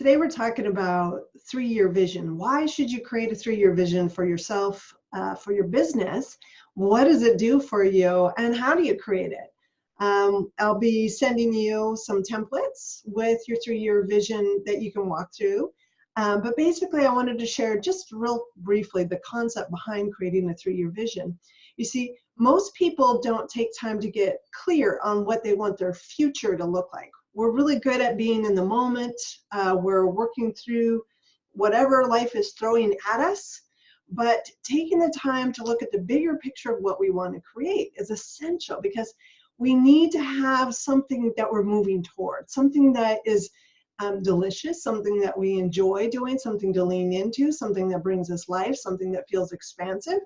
Today we're talking about 3-year vision. Why should you create a 3-year vision for yourself, for your business? What does it do for you, and how do you create it? I'll be sending you some templates with your 3-year vision that you can walk through. But basically, I wanted to share just real briefly the concept behind creating a 3-year vision. You see, most people don't take time to get clear on what they want their future to look like. We're really good at being in the moment. We're working through whatever life is throwing at us, but taking the time to look at the bigger picture of what we want to create is essential, because we need to have something that we're moving towards, something that is delicious, something that we enjoy doing, something to lean into, something that brings us life, something that feels expansive.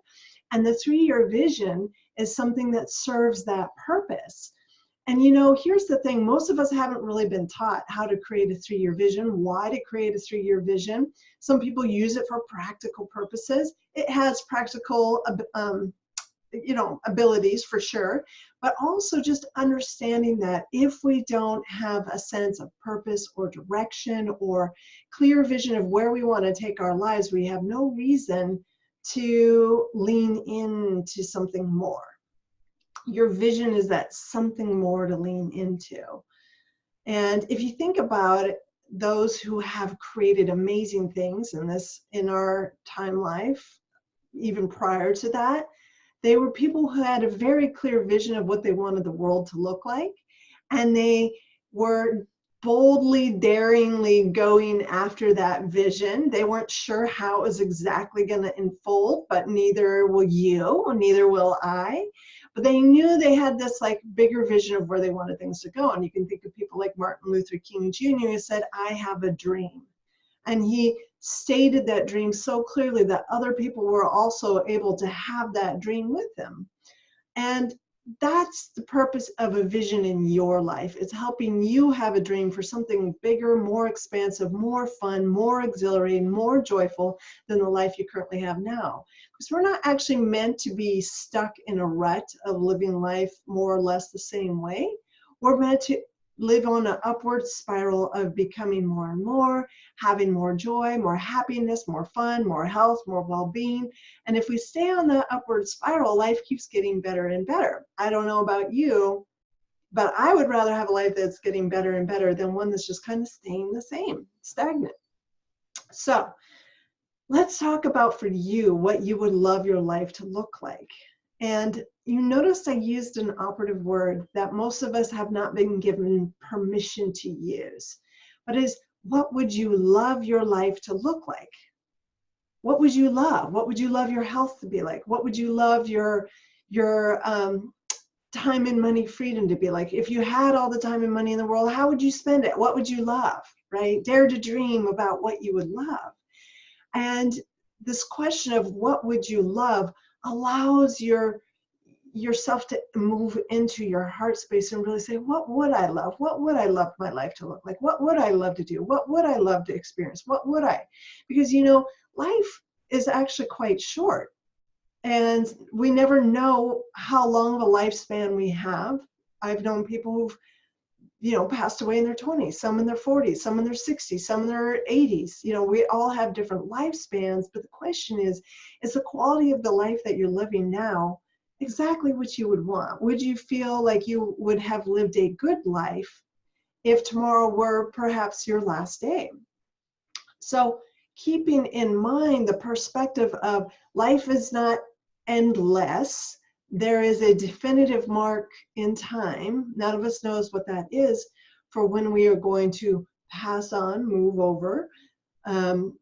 And the 3-year vision is something that serves that purpose. And you know, here's the thing, most of us haven't really been taught how to create a 3-year vision, why to create a 3-year vision. Some people use it for practical purposes. It has practical abilities for sure, but also just understanding that if we don't have a sense of purpose or direction or clear vision of where we want to take our lives, we have no reason to lean into something more. Your vision is that something more to lean into. And if you think about it, those who have created amazing things in our time life, even prior to that, they were people who had a very clear vision of what they wanted the world to look like. And they were boldly, daringly going after that vision. They weren't sure how it was exactly going to unfold, but neither will you, or neither will I. But they knew they had this like bigger vision of where they wanted things to go. And you can think of people like Martin Luther King Jr. who said, "I have a dream." And he stated that dream so clearly that other people were also able to have that dream with them. And that's the purpose of a vision in your life. It's helping you have a dream for something bigger, more expansive, more fun, more exhilarating, more joyful than the life you currently have now. Because we're not actually meant to be stuck in a rut of living life more or less the same way. We're meant to live on an upward spiral of becoming more and more, having more joy, more happiness, more fun, more health, more well-being. And if we stay on that upward spiral, life keeps getting better and better. I don't know about you, but I would rather have a life that's getting better and better than one that's just kind of staying the same, stagnant. So let's talk about, for you, what you would love your life to look like. And you noticed I used an operative word that most of us have not been given permission to use, but is, what would you love your life to look like? What would you love? What would you love your health to be like? What would you love your time and money freedom to be like? If you had all the time and money in the world, how would you spend it? What would you love, right? Dare to dream about what you would love. And this question of what would you love allows yourself to move into your heart space and really say, what would I love? What would I love my life to look like? What would I love to do? What would I love to experience? What would I? Because, you know, life is actually quite short, and we never know how long of a lifespan we have. I've known people who've, you know, passed away in their 20s, some in their 40s, some in their 60s, some in their 80s. You know, we all have different lifespans, but the question is the quality of the life that you're living now exactly what you would want? Would you feel like you would have lived a good life if tomorrow were perhaps your last day? So keeping in mind the perspective of life is not endless. There is a definitive mark in time. None of us knows what that is for when we are going to pass on, move over,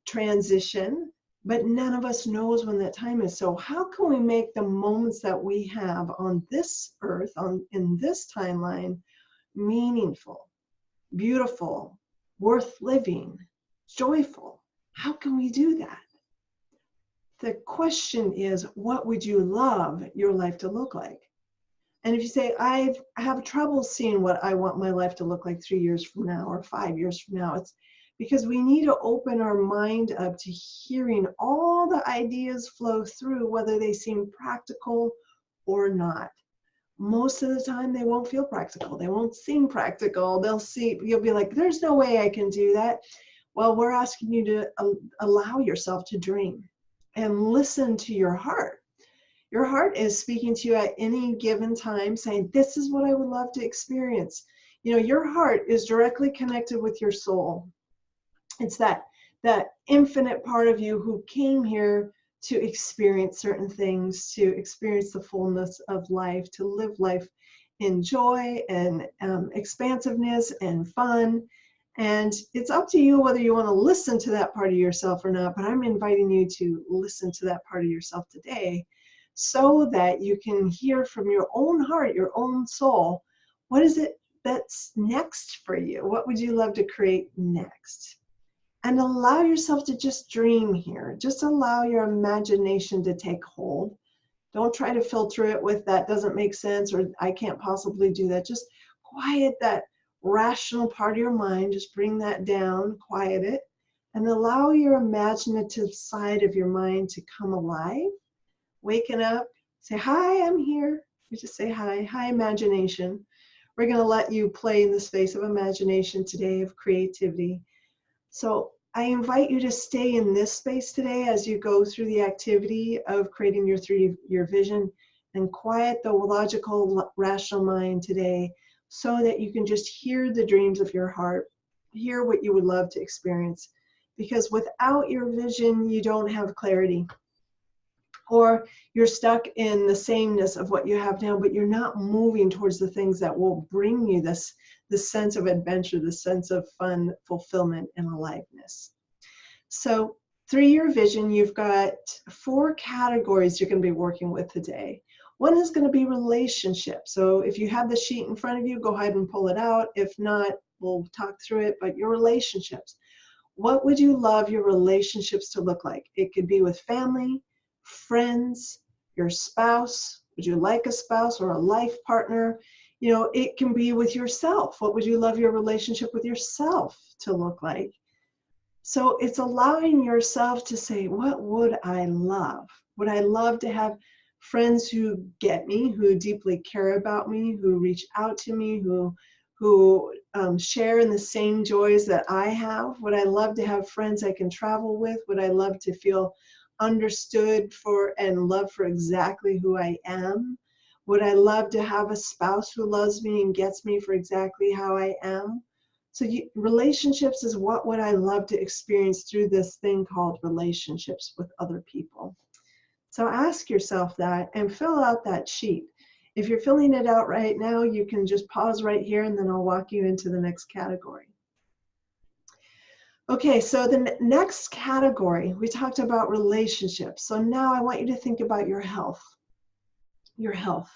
transition, but none of us knows when that time is. So how can we make the moments that we have on this earth, in this timeline, meaningful, beautiful, worth living, joyful? How can we do that? The question is, what would you love your life to look like? And if you say, I have trouble seeing what I want my life to look like 3 years from now or 5 years from now, it's because we need to open our mind up to hearing all the ideas flow through, whether they seem practical or not. Most of the time, they won't feel practical. They won't seem practical. You'll be like, there's no way I can do that. Well, we're asking you to allow yourself to dream and listen to your heart. Your heart is speaking to you at any given time saying, this is what I would love to experience. You know, your heart is directly connected with your soul. It's that infinite part of you who came here to experience certain things, to experience the fullness of life, to live life in joy and expansiveness and fun. And it's up to you whether you want to listen to that part of yourself or not, but I'm inviting you to listen to that part of yourself today so that you can hear from your own heart, your own soul, what is it that's next for you? What would you love to create next? And allow yourself to just dream here. Just allow your imagination to take hold. Don't try to filter it with that doesn't make sense or I can't possibly do that. Just quiet that rational part of your mind. Just bring that down, quiet it, and allow your imaginative side of your mind to come alive. Waking up, say, hi, I'm here. You just say hi, hi, imagination. We're going to let you play in the space of imagination today, of creativity. So I invite you to stay in this space today as you go through the activity of creating your 3-year vision and quiet the logical, rational mind today so that you can just hear the dreams of your heart, hear what you would love to experience. Because without your vision, you don't have clarity. Or you're stuck in the sameness of what you have now, but you're not moving towards the things that will bring you this sense of adventure, the sense of fun, fulfillment, and aliveness. So 3-year vision, you've got 4 categories you're going to be working with today. One is going to be relationships. So if you have the sheet in front of you, go ahead and pull it out. If not, we'll talk through it, but your relationships. What would you love your relationships to look like? It could be with family, friends, your spouse. Would you like a spouse or a life partner? You know, it can be with yourself. What would you love your relationship with yourself to look like? So it's allowing yourself to say, what would I love? Would I love to have friends who get me, who deeply care about me, who reach out to me, who share in the same joys that I have? Would I love to have friends I can travel with? Would I love to feel understood for and loved for exactly who I am? Would I love to have a spouse who loves me and gets me for exactly how I am? So relationships is what would I love to experience through this thing called relationships with other people. So ask yourself that and fill out that sheet. If you're filling it out right now, you can just pause right here and then I'll walk you into the next category. Okay, so the next category, we talked about relationships. So now I want you to think about your health. Your health.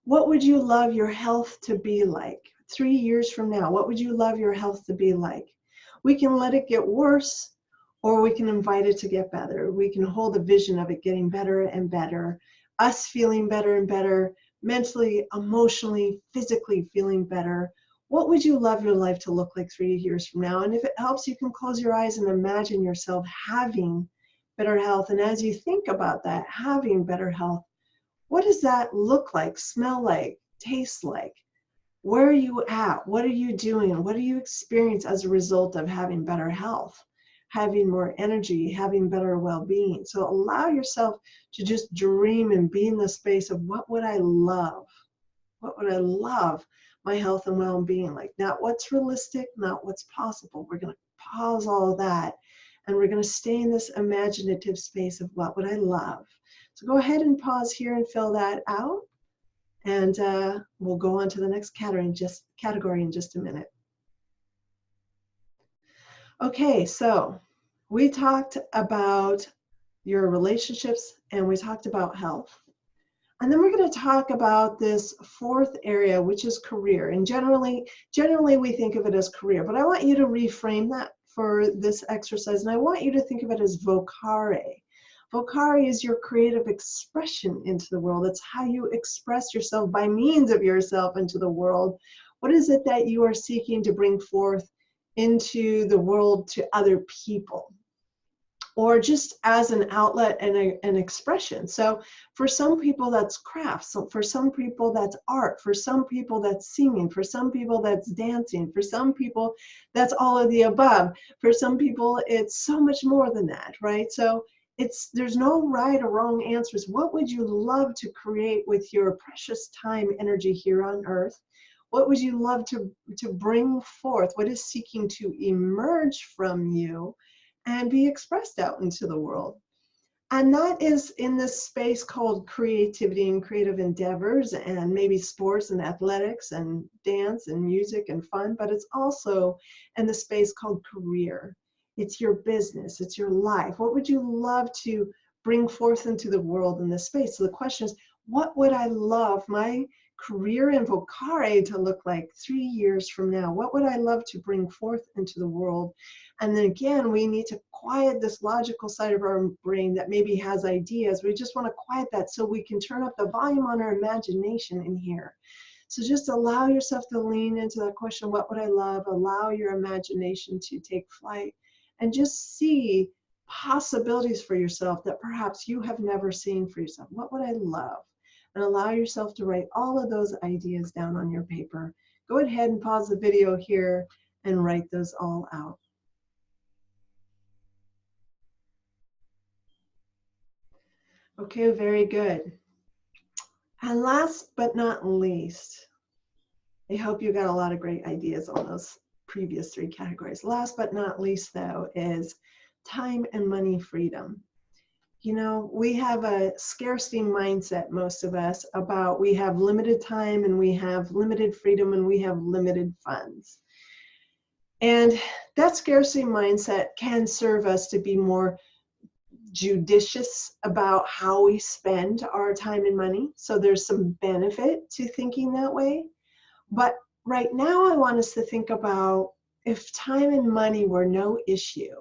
What would you love your health to be like? 3 years from now, what would you love your health to be like? We can let it get worse, or we can invite it to get better. We can hold a vision of it getting better and better, us feeling better and better, mentally, emotionally, physically feeling better. What would you love your life to look like 3 years from now? And if it helps, you can close your eyes and imagine yourself having better health. And as you think about that, having better health, what does that look like, smell like, taste like? Where are you at? What are you doing? What do you experience as a result of having better health, having more energy, having better well-being? So allow yourself to just dream and be in the space of what would I love? What would I love my health and well-being like? Not what's realistic, not what's possible. We're going to pause all of that and we're going to stay in this imaginative space of what would I love? So go ahead and pause here and fill that out. And we'll go on to the next category in just a minute. Okay, so we talked about your relationships and we talked about health. And then we're going to talk about this 4th area, which is career. And generally we think of it as career, but I want you to reframe that for this exercise. And I want you to think of it as vocare. Vocare is your creative expression into the world. It's how you express yourself by means of yourself into the world. What is it that you are seeking to bring forth into the world to other people? or just as an outlet and an expression. So for some people that's crafts, so for some people that's art, for some people that's singing, for some people that's dancing, for some people that's all of the above, for some people it's so much more than that, right? So there's no right or wrong answers. What would you love to create with your precious time energy here on earth? What would you love to bring forth? What is seeking to emerge from you and be expressed out into the world? And that is in this space called creativity and creative endeavors, and maybe sports and athletics and dance and music and fun, but it's also in the space called career. It's your business, it's your life. What would you love to bring forth into the world in this space? So the question is, what would I love my career in Vocare to look like 3 years from now? What would I love to bring forth into the world? And then again, we need to quiet this logical side of our brain that maybe has ideas. We just want to quiet that so we can turn up the volume on our imagination in here. So just allow yourself to lean into that question, what would I love? Allow your imagination to take flight and just see possibilities for yourself that perhaps you have never seen for yourself. What would I love? And allow yourself to write all of those ideas down on your paper. Go ahead and pause the video here and write those all out. Okay, very good. And last but not least, I hope you got a lot of great ideas on those previous 3 categories. Last but not least, though, is time and money freedom. You know, we have a scarcity mindset, most of us, about we have limited time and we have limited freedom and we have limited funds. And that scarcity mindset can serve us to be more judicious about how we spend our time and money. So there's some benefit to thinking that way. But right now I want us to think about if time and money were no issue.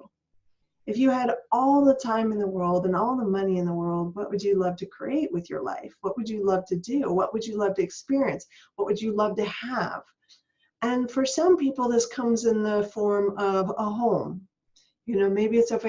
If you had all the time in the world and all the money in the world, what would you love to create with your life? What would you love to do? What would you love to experience? What would you love to have? And for some people, this comes in the form of a home. You know, maybe it's a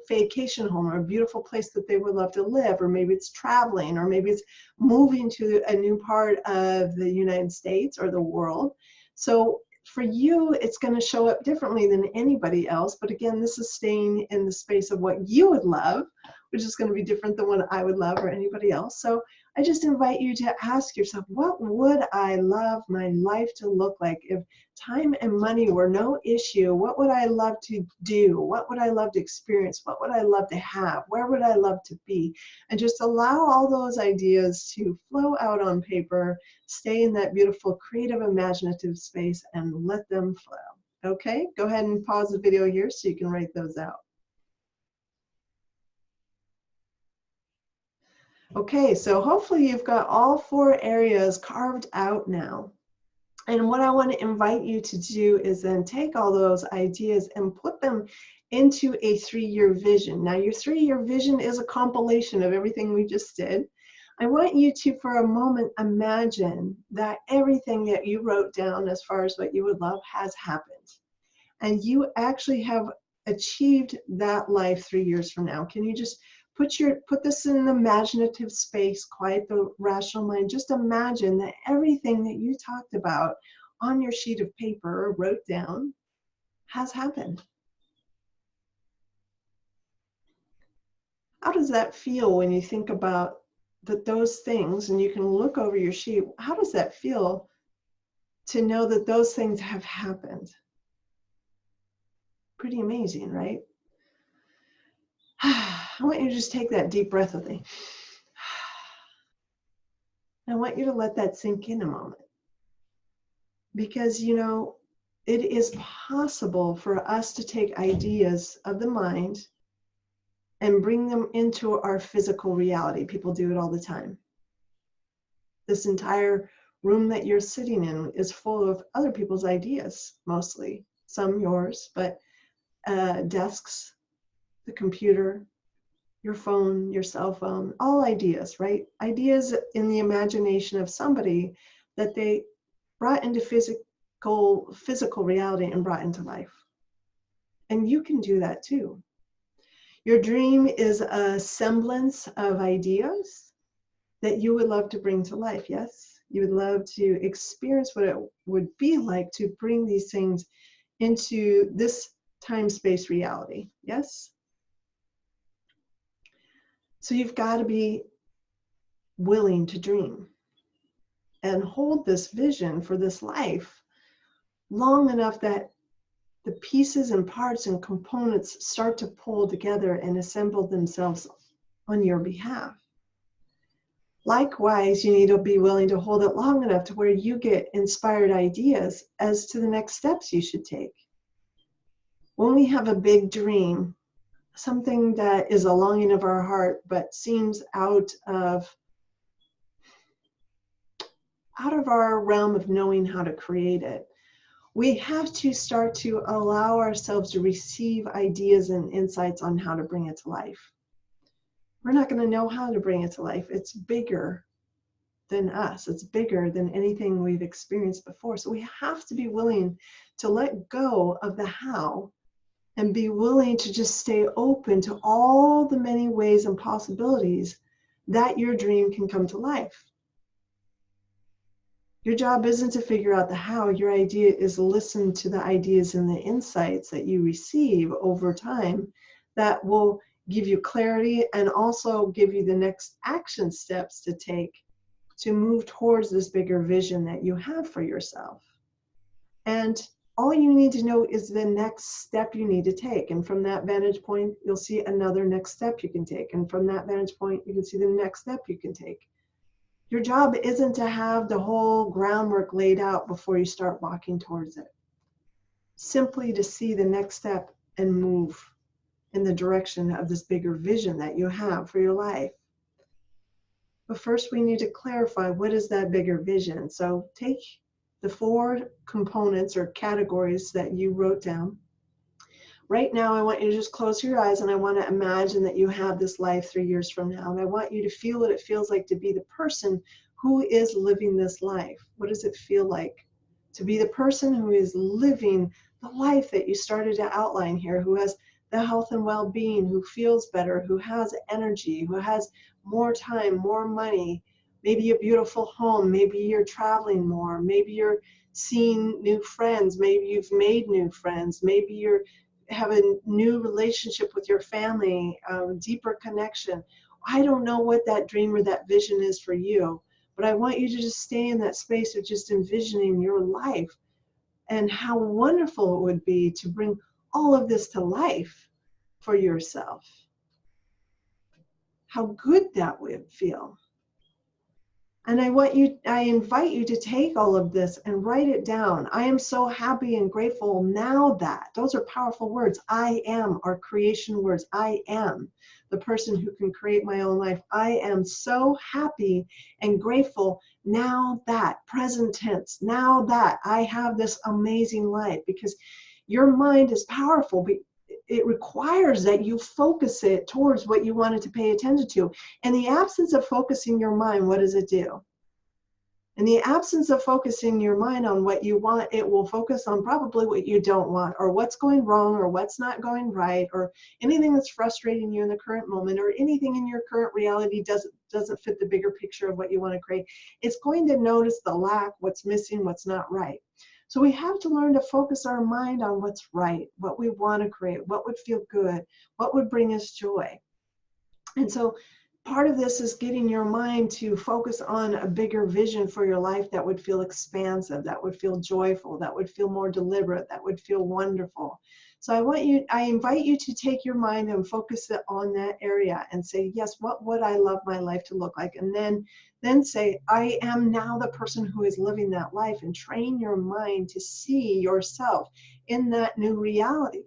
vacation home or a beautiful place that they would love to live, or maybe it's traveling, or maybe it's moving to a new part of the United States or the world. So for you, it's going to show up differently than anybody else. But again, this is staying in the space of what you would love, which is going to be different than what I would love or anybody else. So I just invite you to ask yourself, what would I love my life to look like if time and money were no issue? What would I love to do? What would I love to experience? What would I love to have? Where would I love to be? And just allow all those ideas to flow out on paper, stay in that beautiful, creative, imaginative space, and let them flow. Okay, go ahead and pause the video here so you can write those out. Okay, so hopefully you've got all 4 areas carved out now. And what I want to invite you to do is then take all those ideas and put them into a 3-year vision. Now, your 3-year vision is a compilation of everything we just did. I want you to, for a moment, imagine that everything that you wrote down as far as what you would love has happened. And you actually have achieved that life 3 years from now. Can you just put this in the imaginative space, quiet the rational mind. Just imagine that everything that you talked about on your sheet of paper or wrote down has happened. How does that feel when you think about those things and you can look over your sheet? How does that feel to know that those things have happened? Pretty amazing, right? I want you to just take that deep breath with me. I want you to let that sink in a moment. Because, you know, it is possible for us to take ideas of the mind and bring them into our physical reality. People do it all the time. This entire room that you're sitting in is full of other people's ideas, mostly. Some yours, but desks, the computer, your phone, your cell phone, all ideas, right? Ideas in the imagination of somebody that they brought into physical reality and brought into life. And you can do that too. Your dream is a semblance of ideas that you would love to bring to life, yes? You would love to experience what it would be like to bring these things into this time-space reality, yes? So you've got to be willing to dream and hold this vision for this life long enough that the pieces and parts and components start to pull together and assemble themselves on your behalf. Likewise, you need to be willing to hold it long enough to where you get inspired ideas as to the next steps you should take. When we have a big dream, something that is a longing of our heart but seems out of our realm of knowing how to create it, we have to start to allow ourselves to receive ideas and insights on how to bring it to life. We're not going to know how to bring it to life. It's bigger than us. It's bigger than anything we've experienced before. So we have to be willing to let go of the how and be willing to just stay open to all the many ways and possibilities that your dream can come to life. Your job isn't to figure out the how. Your idea is listen to the ideas and the insights that you receive over time that will give you clarity and also give you the next action steps to take to move towards this bigger vision that you have for yourself. And all you need to know is the next step you need to take. And from that vantage point, you'll see another next step you can take. And from that vantage point, you can see the next step you can take. Your job isn't to have the whole groundwork laid out before you start walking towards it. Simply to see the next step and move in the direction of this bigger vision that you have for your life. But first we need to clarify, what is that bigger vision? So take the 4 components or categories that you wrote down. Right now, I want you to just close your eyes and I want to imagine that you have this life 3 years from now. And I want you to feel what it feels like to be the person who is living this life. What does it feel like to be the person who is living the life that you started to outline here, who has the health and well-being, who feels better, who has energy, who has more time, more money, maybe a beautiful home, maybe you're traveling more, maybe you're seeing new friends, maybe you've made new friends, maybe you're have a new relationship with your family, deeper connection. I don't know what that dream or that vision is for you, but I want you to just stay in that space of just envisioning your life and how wonderful it would be to bring all of this to life for yourself. How good that would feel. And I invite you to take all of this and write it down. I am so happy and grateful now that, those are powerful words. I am are creation words. I am the person who can create my own life. I am so happy and grateful now that, present tense, now that I have this amazing life, because your mind is powerful, but it requires that you focus it towards what you wanted to pay attention to. In the absence of focusing your mind, what does it do? In the absence of focusing your mind on what you want, it will focus on probably what you don't want, or what's going wrong, or what's not going right, or anything that's frustrating you in the current moment, or anything in your current reality doesn't fit the bigger picture of what you want to create. It's going to notice the lack, what's missing, what's not right. So we have to learn to focus our mind on what's right, what we want to create, what would feel good, what would bring us joy. And so part of this is getting your mind to focus on a bigger vision for your life that would feel expansive, that would feel joyful, that would feel more deliberate, that would feel wonderful. So I invite you to take your mind and focus it on that area and say, yes, what would I love my life to look like? And then say, I am now the person who is living that life, and train your mind to see yourself in that new reality,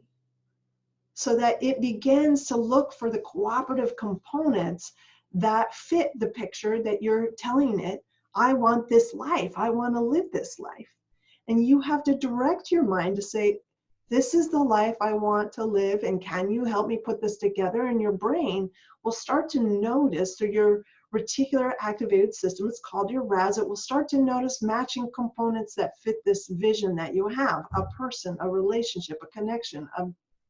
so that it begins to look for the cooperative components that fit the picture that you're telling it. I want this life. I want to live this life. And you have to direct your mind to say, this is the life I want to live, and can you help me put this together? And your brain will start to notice through your reticular activated system, it's called your RAS, it will start to notice matching components that fit this vision that you have, a person, a relationship, a connection,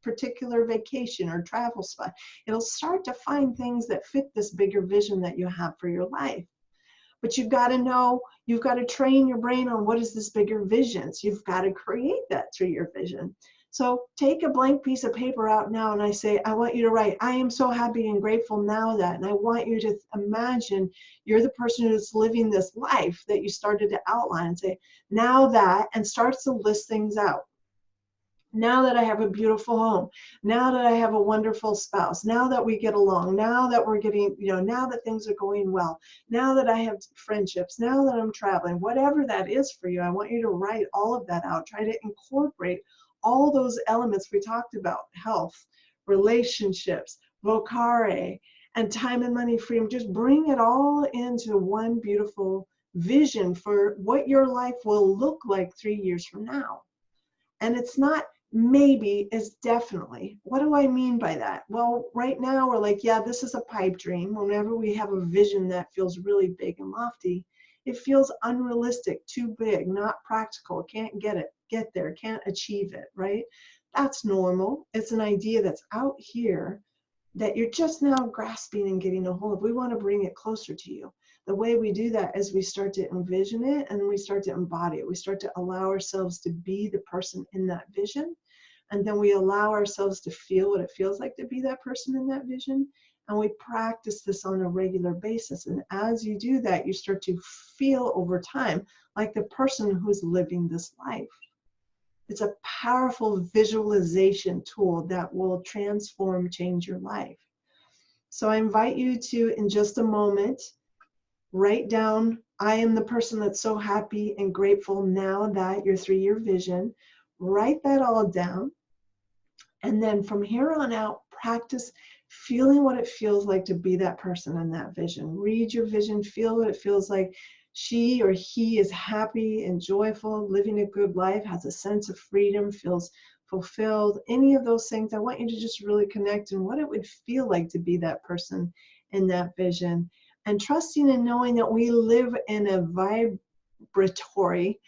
particular vacation or travel spot. It'll start to find things that fit this bigger vision that you have for your life. But you've got to know, you've got to train your brain on what is this bigger vision. So you've got to create that through your vision. So take a blank piece of paper out now and I say, I want you to write, I am so happy and grateful now that, and I want you to imagine you're the person who's living this life that you started to outline and say, now that, and starts to list things out. Now that I have a beautiful home, now that I have a wonderful spouse, now that we get along, now that we're getting, now that things are going well, now that I have friendships, now that I'm traveling, whatever that is for you, I want you to write all of that out. Try to incorporate all those elements we talked about: health, relationships, vocare, and time and money freedom. Just bring it all into one beautiful vision for what your life will look like 3 years from now. And it's not maybe, is definitely. What do I mean by that? Well, right now we're like, yeah, this is a pipe dream. Whenever we have a vision that feels really big and lofty, it feels unrealistic, too big, not practical, can't get there, can't achieve it, right? That's normal. It's an idea that's out here that you're just now grasping and getting a hold of. We want to bring it closer to you. The way we do that is we start to envision it and we start to embody it. We start to allow ourselves to be the person in that vision. And then we allow ourselves to feel what it feels like to be that person in that vision. And we practice this on a regular basis. And as you do that, you start to feel over time like the person who's living this life. It's a powerful visualization tool that will transform, change your life. So I invite you to, in just a moment, write down, I am the person that's so happy and grateful now that, your 3-year vision. Write that all down. And then from here on out, practice feeling what it feels like to be that person in that vision. Read your vision, feel what it feels like. She or he is happy and joyful, living a good life, has a sense of freedom, feels fulfilled. Any of those things, I want you to just really connect in what it would feel like to be that person in that vision. And trusting and knowing that we live in a vibratory,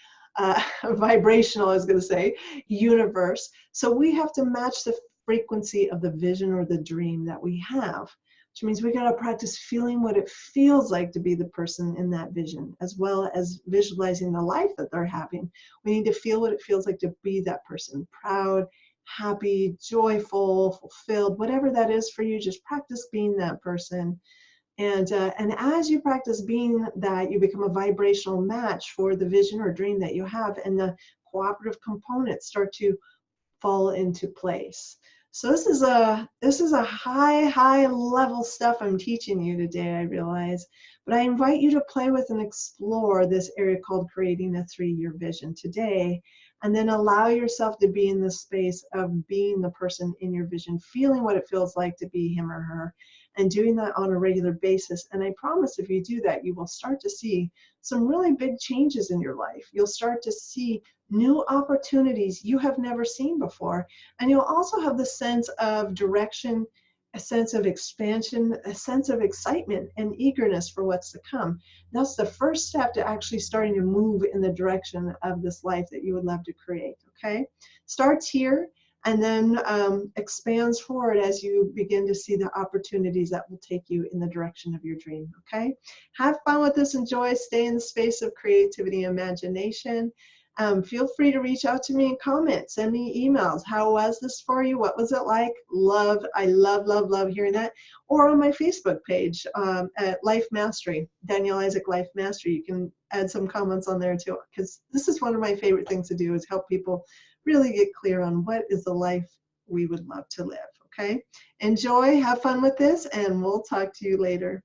vibrational, I was going to say, universe. So we have to match the frequency of the vision or the dream that we have, which means we got to practice feeling what it feels like to be the person in that vision, as well as visualizing the life that they're having. We need to feel what it feels like to be that person: proud, happy, joyful, fulfilled, whatever that is for you. Just practice being that person. And as you practice being that, you become a vibrational match for the vision or dream that you have, and the cooperative components start to fall into place. So this is a high level stuff I'm teaching you today, I realize, but I invite you to play with and explore this area called creating a 3-year vision today, and then allow yourself to be in the space of being the person in your vision, feeling what it feels like to be him or her, and doing that on a regular basis. And I promise if you do that, you will start to see some really big changes in your life. You'll start to see new opportunities you have never seen before. And you'll also have the sense of direction, a sense of expansion, a sense of excitement and eagerness for what's to come. That's the first step to actually starting to move in the direction of this life that you would love to create, okay? Starts here and then expands forward as you begin to see the opportunities that will take you in the direction of your dream, okay? Have fun with this, enjoy, stay in the space of creativity and imagination. Feel free to reach out to me and comment, send me emails. How was this for you? What was it like? I love hearing that. Or on my Facebook page at Life Mastery, Danielle Isaac Life Mastery. You can add some comments on there too, because this is one of my favorite things to do, is help people really get clear on what is the life we would love to live, okay? Enjoy, have fun with this, and we'll talk to you later.